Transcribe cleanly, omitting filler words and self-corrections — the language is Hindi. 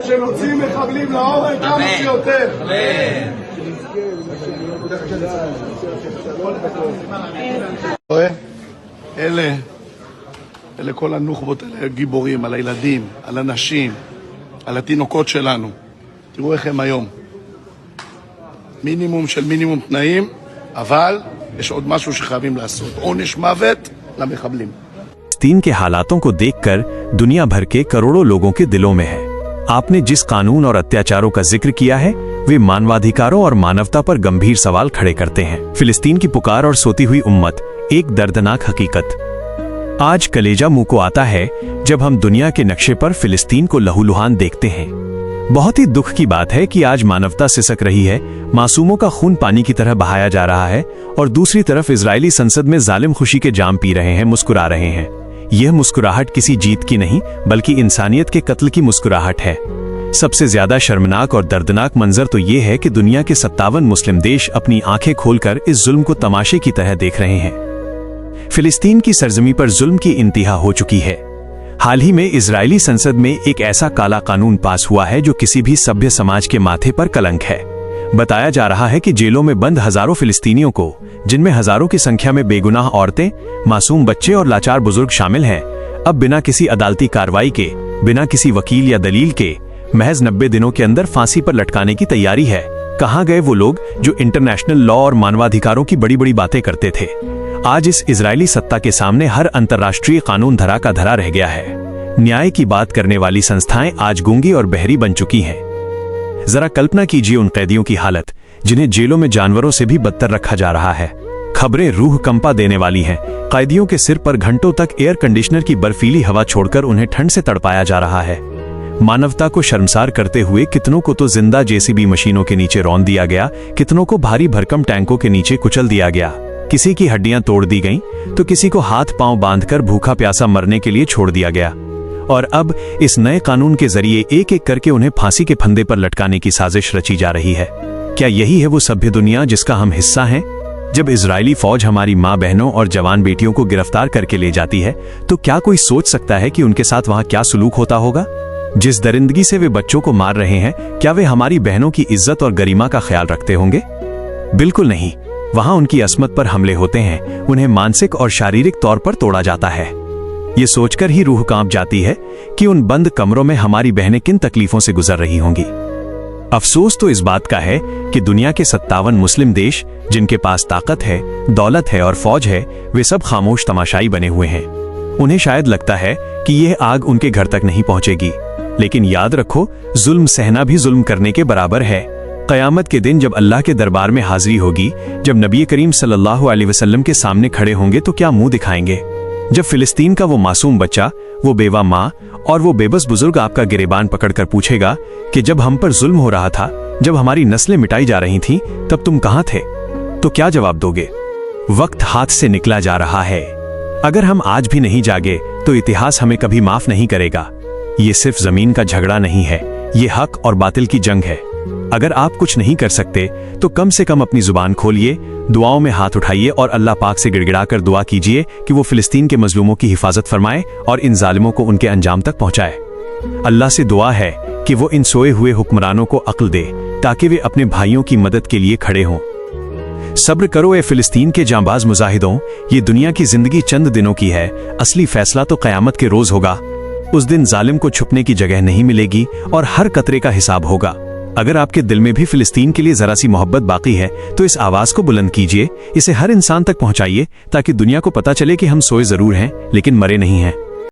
שנוציא מחבלים להורג כמה שיותר. אלה כל הנוח'בות, אלה גיבורים, על הילדים, על הנשים, על התינוקות שלנו. תראו איך הם היום. מינימום של מינימום תנאים, אבל יש עוד משהו שחייבים לעשות. עונש מוות למחבלים. फिलिस्तीन के हालातों को देखकर दुनिया भर के करोड़ों लोगों के दिलों में है। आपने जिस कानून और अत्याचारों का जिक्र किया है वे मानवाधिकारों और मानवता पर गंभीर सवाल खड़े करते हैं। फिलिस्तीन की पुकार और सोती हुई उम्मत एक दर्दनाक हकीकत। आज कलेजा मुंह को आता है जब हम दुनिया के नक्शे पर फिलिस्तीन को लहूलुहान देखते हैं। बहुत ही दुख की बात है कि आज मानवता सिसक रही है, मासूमों का खून पानी की तरह बहाया जा रहा है और दूसरी तरफ इजरायली संसद में जालिम खुशी के जाम पी रहे हैं, मुस्कुरा रहे हैं। यह मुस्कुराहट किसी जीत की नहीं बल्कि इंसानियत के कत्ल की मुस्कुराहट है। सबसे ज्यादा शर्मनाक और दर्दनाक मंजर तो ये है कि दुनिया के 57 मुस्लिम देश अपनी आंखें खोलकर इस जुल्म को तमाशे की तरह देख रहे हैं। फिलिस्तीन की सरजमी पर जुल्म की इंतहा हो चुकी है। हाल ही में इजरायली संसद में एक ऐसा काला कानून पास हुआ है जो किसी भी सभ्य समाज के माथे पर कलंक है। बताया जा रहा है कि जेलों में बंद हजारों फिलिस्तीनियों को, जिनमें हजारों की संख्या में बेगुनाह औरतें, मासूम बच्चे और लाचार बुजुर्ग शामिल हैं, अब बिना किसी अदालती कार्रवाई के, बिना किसी वकील या दलील के महज 90 दिनों के अंदर फांसी पर लटकाने की तैयारी है। कहां गए वो लोग जो इंटरनेशनल लॉ और मानवाधिकारों की बड़ी बड़ी बातें करते थे? आज इस इजरायली सत्ता के सामने हर अंतर्राष्ट्रीय कानून धरा का धरा रह गया है। न्याय की बात करने वाली संस्थाएं आज गूंगी और बहरी बन चुकी हैं। जरा कल्पना कीजिए उन कैदियों की हालत जिन्हें जेलों में जानवरों से भी बदतर रखा जा रहा है। खबरें रूह कंपा देने वाली हैं। कैदियों के सिर पर घंटों तक एयर कंडीशनर की बर्फीली हवा छोड़कर उन्हें ठंड से तड़पाया जा रहा है। मानवता को शर्मसार करते हुए कितनों को तो जिंदा जेसीबी मशीनों के नीचे रौंद दिया गया, कितनों को भारी भरकम टैंकों के नीचे कुचल दिया गया। किसी की हड्डियां तोड़ दी गईं, तो किसी को हाथ पांव बांधकर भूखा प्यासा मरने के लिए छोड़ दिया गया। और अब इस नए कानून के जरिए एक एक करके उन्हें फांसी के फंदे पर लटकाने की साजिश रची जा रही है। क्या यही है वो सभ्य दुनिया जिसका हम हिस्सा हैं? जब इजरायली फौज हमारी माँ बहनों और जवान बेटियों को गिरफ्तार करके ले जाती है तो क्या कोई सोच सकता है कि उनके साथ वहां क्या सुलूक होता होगा? जिस दरिंदगी से वे बच्चों को मार रहे हैं, क्या वे हमारी बहनों की इज्जत और गरिमा का ख्याल रखते होंगे? बिल्कुल नहीं। वहां उनकी अस्मत पर हमले होते हैं, उन्हें मानसिक और शारीरिक तौर पर तोड़ा जाता है। ये सोचकर ही रूह कांप जाती है कि उन बंद कमरों में हमारी बहनें किन तकलीफों से गुजर रही होंगी। अफसोस तो इस बात का है कि दुनिया के 57 मुस्लिम देश जिनके पास ताकत है, दौलत है और फौज है, वे सब खामोश तमाशाई बने हुए हैं। उन्हें शायद लगता है कि यह आग उनके घर तक नहीं पहुंचेगी, लेकिन याद रखो, जुल्म सहना भी जुल्म करने के बराबर है। क़यामत के दिन जब अल्लाह के दरबार में हाजिरी होगी, जब नबी करीम सल्लल्लाहु अलैहि वसल्लम के सामने खड़े होंगे तो क्या मुंह दिखाएंगे? जब फिलिस्तीन का वो मासूम बच्चा, वो बेवा माँ और वो बेबस बुजुर्ग आपका गिरेबान पकड़कर पूछेगा कि जब हम पर जुल्म हो रहा था, जब हमारी नस्लें मिटाई जा रही थीं, तब तुम कहाँ थे? तो क्या जवाब दोगे? वक्त हाथ से निकला जा रहा है। अगर हम आज भी नहीं जागे तो इतिहास हमें कभी माफ नहीं करेगा। ये सिर्फ जमीन का झगड़ा नहीं है, ये हक और बातिल की जंग है। अगर आप कुछ नहीं कर सकते तो कम से कम अपनी जुबान खोलिए, दुआओं में हाथ उठाइए और अल्लाह पाक से गिड़गिड़ाकर दुआ कीजिए कि वो फिलिस्तीन के मजलूमों की हिफाजत फरमाए और इन जालिमों को उनके अंजाम तक पहुंचाए। अल्लाह से दुआ है कि वो इन सोए हुए हुक्मरानों को अक्ल दे ताकि वे अपने भाइयों की मदद के लिए खड़े हों। सब्र करो ए फिलिस्तीन के जांबाज मुजाहिदों, ये दुनिया की जिंदगी चंद दिनों की है, असली फैसला तो क़यामत के रोज होगा। उस दिन जालिम को छुपने की जगह नहीं मिलेगी और हर कतरे का हिसाब होगा। अगर आपके दिल में भी फिलिस्तीन के लिए जरा सी मोहब्बत बाकी है तो इस आवाज को बुलंद कीजिए, इसे हर इंसान तक पहुंचाइए ताकि दुनिया को पता चले कि हम सोए जरूर हैं लेकिन मरे नहीं हैं।